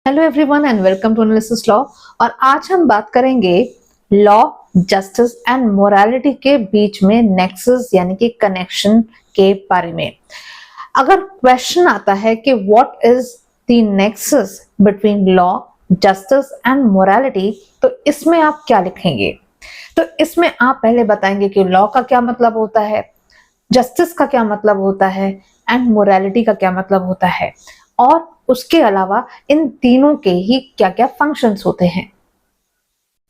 Hello everyone and welcome to analysis law. और आज हम बात करेंगे लॉ, जस्टिस एंड मोरालिटी के बीच में नेक्सस यानी कि कनेक्शन के बारे में। अगर क्वेश्चन आता है कि what is the nexus between law, justice and morality, तो इसमें आप क्या लिखेंगे? तो इसमें आप पहले बताएंगे कि लॉ का क्या मतलब होता है, जस्टिस का क्या मतलब होता है एंड मोरालिटी का क्या मतलब होता है, और उसके अलावा इन तीनों के ही क्या क्या फंक्शंस होते हैं।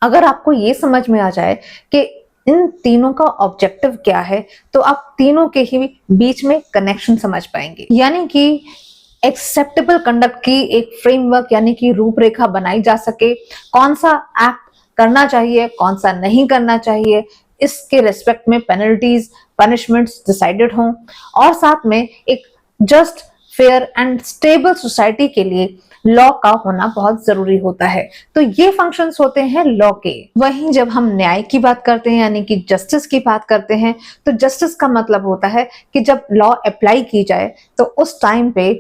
अगर आपको ये समझ में आ जाए कि इन तीनों का ऑब्जेक्टिव क्या है, तो आप तीनों के ही बीच में कनेक्शन समझ पाएंगे। यानी कि एक्सेप्टेबल कंडक्ट की एक फ्रेमवर्क यानी कि रूपरेखा बनाई जा सके, कौन सा एक्ट करना चाहिए, कौन सा नहीं करना चाहिए, इसके रेस्पेक्ट में पेनल्टीज, पनिशमेंट्स डिसाइडेड हों, और साथ में एक just, fair and stable society के लिए लॉ का होना बहुत जरूरी होता है। तो ये फंक्शंस होते हैं लॉ के। वहीं जब हम न्याय की बात करते हैं यानी कि जस्टिस की बात करते हैं, तो जस्टिस का मतलब होता है कि जब लॉ अप्लाई की जाए तो उस टाइम पे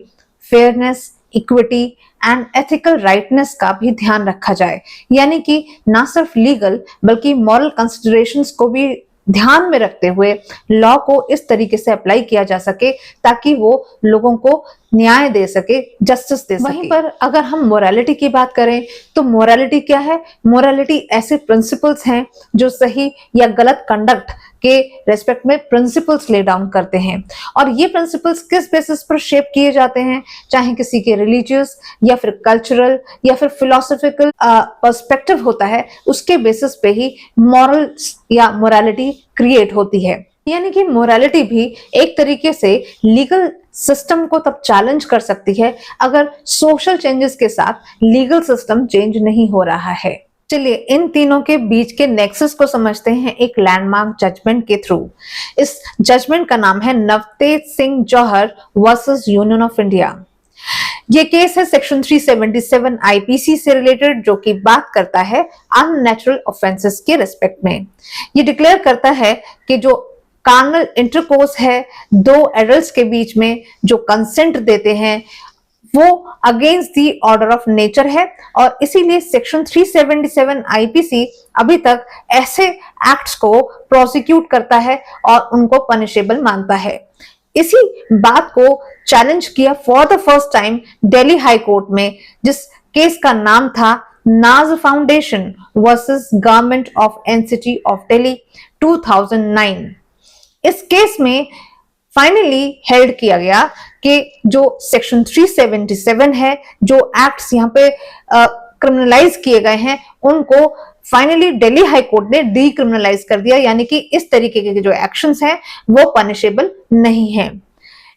fairness, equity and ethical rightness का भी ध्यान रखा जाए। यानी कि ना सिर्फ लीगल बल्कि मॉरल कंसिडरेशंस को भी ध्यान में रखते हुए लॉ को इस तरीके से अप्लाई किया जा सके ताकि वो लोगों को न्याय दे सके, जस्टिस दे सके। वहीं पर अगर हम मोरालिटी की बात करें तो मोरालिटी क्या है? मोरालिटी ऐसे प्रिंसिपल्स हैं जो सही या गलत कंडक्ट के रेस्पेक्ट में प्रिंसिपल्स ले डाउन करते हैं। और ये प्रिंसिपल्स किस बेसिस पर शेप किए जाते हैं? चाहे किसी के रिलीजियस या फिर कल्चरल या फिर फिलोसॉफिकल पर्सपेक्टिव होता है, उसके बेसिस पे ही मॉरल्स या मोरालिटी क्रिएट होती है। यानी कि मोरालिटी भी एक तरीके से लीगल सिस्टम को तब चैलेंज कर सकती है अगर सोशल चेंजेस के साथ लीगल सिस्टम चेंज नहीं हो रहा है। चलिए इन तीनों के बीच के नेक्सस को समझते हैं एक लैंडमार्क जजमेंट के थ्रू। इस जजमेंट का नाम है नवतेज सिंह जौहर वर्सेस यूनियन ऑफ इंडिया। ये केस है सेक्शन 377 आईपीसी से रिलेटेड, जो कि बात करता है अननेचुरल ऑफेंसेस के रेस्पेक्ट में। ये डिक्लेयर करता है कि जो कार्नल इंटरकोर्स है दो एडल्ट्स के बीच में, जो कंसेंट देते हैं, वो against the order of nature है। और इसीलिए सेक्शन 377 आईपीसी अभी तक ऐसे एक्ट्स को प्रोसिक्यूट करता है और उनको पनिशेबल मानता है। इसी बात को चैलेंज किया for the first time Delhi high court में, जिस केस का नाम था नाज foundation versus government of NCT of Delhi 2009। इस केस में फाइनली हेल्ड किया गया कि जो सेक्शन 377 है, जो एक्ट्स यहाँ पे क्रिमिनलाइज किए गए हैं, उनको फाइनली दिल्ली हाई कोर्ट ने डीक्रिमिनलाइज कर दिया। यानी कि इस तरीके के जो एक्शंस हैं वो पनिशेबल नहीं है।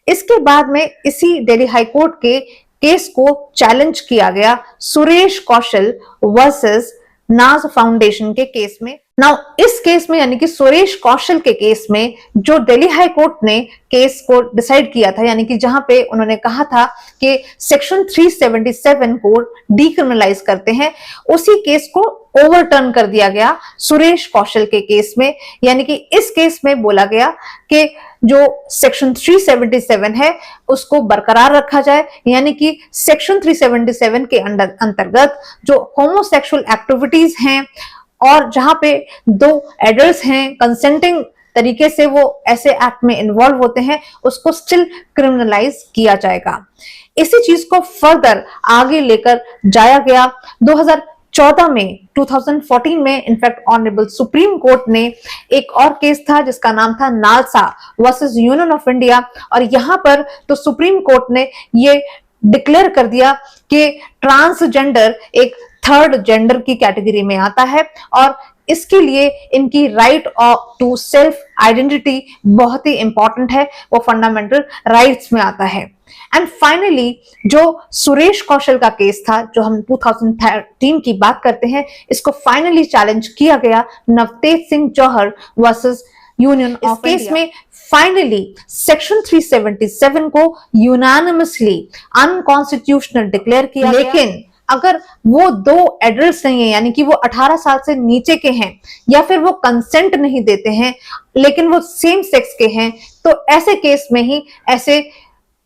इसके बाद में इसी दिल्ली हाई कोर्ट के केस को चैलेंज किया गया सुरेश कौशल वर्सेस नाज फाउंडेशन के केस में। नाउ इस केस में यानी कि सुरेश कौशल के केस में जो दिल्ली हाई कोर्ट ने केस को डिसाइड किया था, यानी कि जहां पे उन्होंने कहा था कि सेक्शन 377 को डीक्रिमिनलाइज करते हैं, उसी केस को ओवरटर्न कर दिया गया सुरेश कौशल के केस में। यानी कि इस केस में बोला गया कि जो सेक्शन 377 है उसको बरकरार रखा जाए। यानी कि सेक्शन 377 के अंतर्गत जो होमोसेक्सुअल एक्टिविटीज हैं और जहां पे दो एडल्ट्स हैं, कंसेंटिंग तरीके से वो ऐसे एक्ट में इन्वॉल्व होते हैं, उसको स्टिल क्रिमिनलाइज किया जाएगा। इसी चीज को फर्दर आगे लेकर जाया गया 2014 में, 2014 में इनफैक्ट ऑनरेबल सुप्रीम कोर्ट ने एक और केस था जिसका नाम था NALSA versus union of India. और यहां पर तो सुप्रीम कोर्ट ने ये डिक्लेयर कर दिया कि ट्रांसजेंडर एक थर्ड जेंडर की कैटेगरी में आता है और इसके लिए इनकी राइट टू सेल्फ आइडेंटिटी बहुत ही इंपॉर्टेंट है, वो फंडामेंटल राइट्स में आता है। एंड फाइनली जो सुरेश कौशल का केस था, जो हम 2013 की बात करते हैं, इसको फाइनली चैलेंज किया गया नवतेज सिंह जौहर वर्सेस यूनियन ऑफ इंडिया। इस केस में फाइनली सेक्शन 377 को यूनानिमसली अनकॉन्स्टिट्यूशनल डिक्लेयर किया, लेकिन अगर वो दो एडल्ट्स नहीं है, यानी कि वो 18 साल से नीचे के हैं या फिर वो कंसेंट नहीं देते हैं लेकिन वो सेम सेक्स के हैं, तो ऐसे केस में ही ऐसे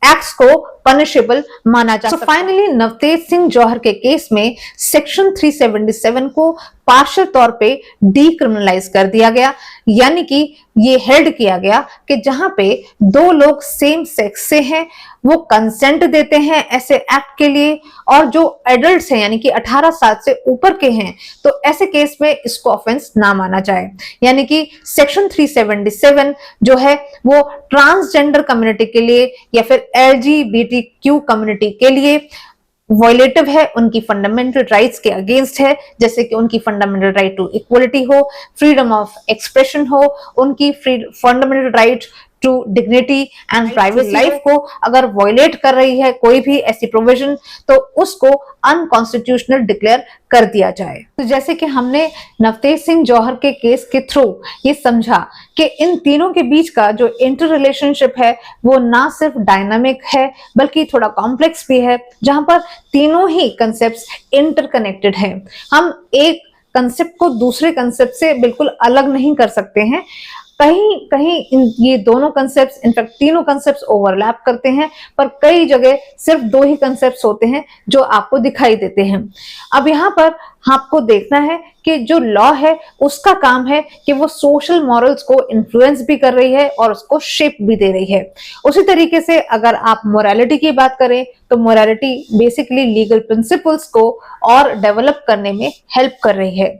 एक्ट्स को पनिशेबल माना जा सकता है। फाइनली नवतेज सिंह जौहर के केस में सेक्शन 377 को पार्शियल तौर पे डीक्रिमिनलाइज कर दिया गया, यानी कि ये हेल्ड किया गया कि जहां पे दो लोग सेम सेक्स से हैं, वो कंसेंट देते हैं ऐसे एक्ट के लिए, और जो एडल्ट्स हैं यानी कि 18 साल से ऊपर के हैं, तो ऐसे केस में इसको ऑफेंस ना माना जाए। यानी कि सेक्शन 377 जो है वो ट्रांसजेंडर कम्युनिटी के लिए या फिर LGBTQ कम्युनिटी के लिए वॉयलेटिव है, उनकी फंडामेंटल राइट्स के अगेंस्ट है, जैसे कि उनकी फंडामेंटल राइट टू इक्वलिटी हो, फ्रीडम ऑफ एक्सप्रेशन हो, उनकी fundamental right to dignity and private life को अगर वॉयलेट कर रही है कोई भी ऐसी प्रोविजन, तो उसको अनकॉन्स्टिट्यूशनल डिक्लेयर कर दिया जाए। तो जैसे कि हमने नवतेज सिंह जौहर के केस के थ्रू ये समझा कि इन तीनों के बीच का जो इंटर रिलेशनशिप है वो ना सिर्फ डायनामिक है बल्कि थोड़ा कॉम्प्लेक्स भी है, जहां पर तीनों ही कंसेप्ट्स इंटरकनेक्टेड हैं। हम एक कंसेप्ट को दूसरे कंसेप्ट से बिल्कुल अलग नहीं कर सकते हैं। कहीं कहीं ये दोनों कंसेप्ट्स, इनफैक्ट तीनों कंसेप्ट्स ओवरलैप करते हैं, पर कई जगह सिर्फ दो ही कंसेप्ट्स होते हैं जो आपको दिखाई देते हैं। अब यहाँ पर आपको देखना है कि जो लॉ है उसका काम है कि वो सोशल मॉरल्स को इन्फ्लुएंस भी कर रही है और उसको शेप भी दे रही है। उसी तरीके से अगर आप मोरालिटी की बात करें तो मोरालिटी बेसिकली लीगल प्रिंसिपल्स को और डेवलप करने में हेल्प कर रही है।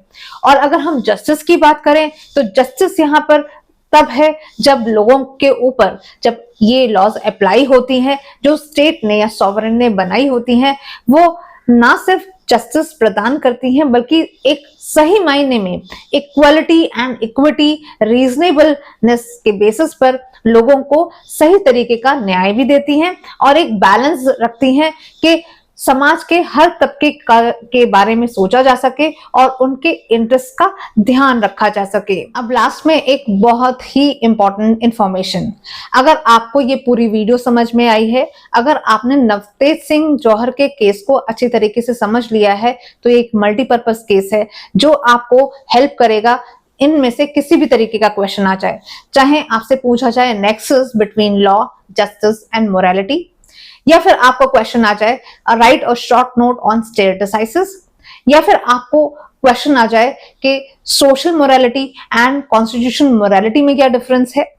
और अगर हम जस्टिस की बात करें तो जस्टिस यहाँ पर तब है जब लोगों के ऊपर, जब ये लॉज अप्लाई होती हैं जो स्टेट ने या सॉवरेन ने बनाई होती हैं, वो ना सिर्फ जस्टिस प्रदान करती हैं बल्कि एक सही मायने में इक्वालिटी एंड इक्विटी, रीजनेबलनेस के बेसिस पर लोगों को सही तरीके का न्याय भी देती हैं और एक बैलेंस रखती हैं कि समाज के हर तबके के बारे में सोचा जा सके और उनके इंटरेस्ट का ध्यान रखा जा सके। अब लास्ट में एक बहुत ही इंपॉर्टेंट इंफॉर्मेशन, अगर आपको ये पूरी वीडियो समझ में आई है, अगर आपने नवतेज सिंह जौहर के केस को अच्छी तरीके से समझ लिया है, तो ये एक मल्टीपर्पज केस है जो आपको हेल्प करेगा। इनमें से किसी भी तरीके का क्वेश्चन आ जाए, चाहे आपसे पूछा जाए nexus between law, justice and morality, या फिर आपको क्वेश्चन आ जाए राइट और short note on state decisis, या फिर आपको क्वेश्चन आ जाए कि social morality and constitution morality में क्या डिफरेंस है,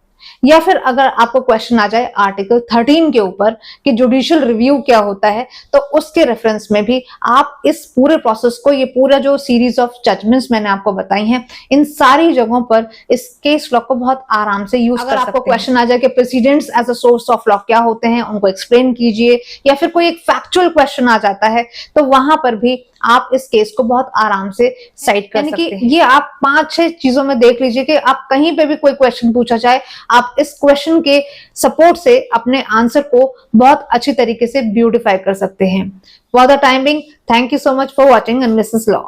या फिर अगर आपको क्वेश्चन आ जाए आर्टिकल 13 के ऊपर कि जुडिशियल रिव्यू क्या होता है, तो उसके रेफरेंस में भी आप इस पूरे प्रोसेस को, ये पूरा जो सीरीज ऑफ जजमेंट्स मैंने आपको बताई हैं, इन सारी जगहों पर इस केस लॉ को बहुत आराम से यूज कर सकते हैं। अगर आपको क्वेश्चन आ जाए कि precedents as a source of law क्या होते हैं, उनको एक्सप्लेन कीजिए, या फिर कोई एक फैक्चुअल क्वेश्चन आ जाता है, तो वहां पर भी आप इस केस को बहुत आराम से साइड कर सकते हैं। ये आप 5-6 चीजों में देख लीजिए कि आप कहीं पे भी कोई क्वेश्चन पूछा जाए, आप इस क्वेश्चन के सपोर्ट से अपने आंसर को बहुत अच्छी तरीके से ब्यूटिफाई कर सकते हैं। For the time being, thank you so much for watching and Mrs law.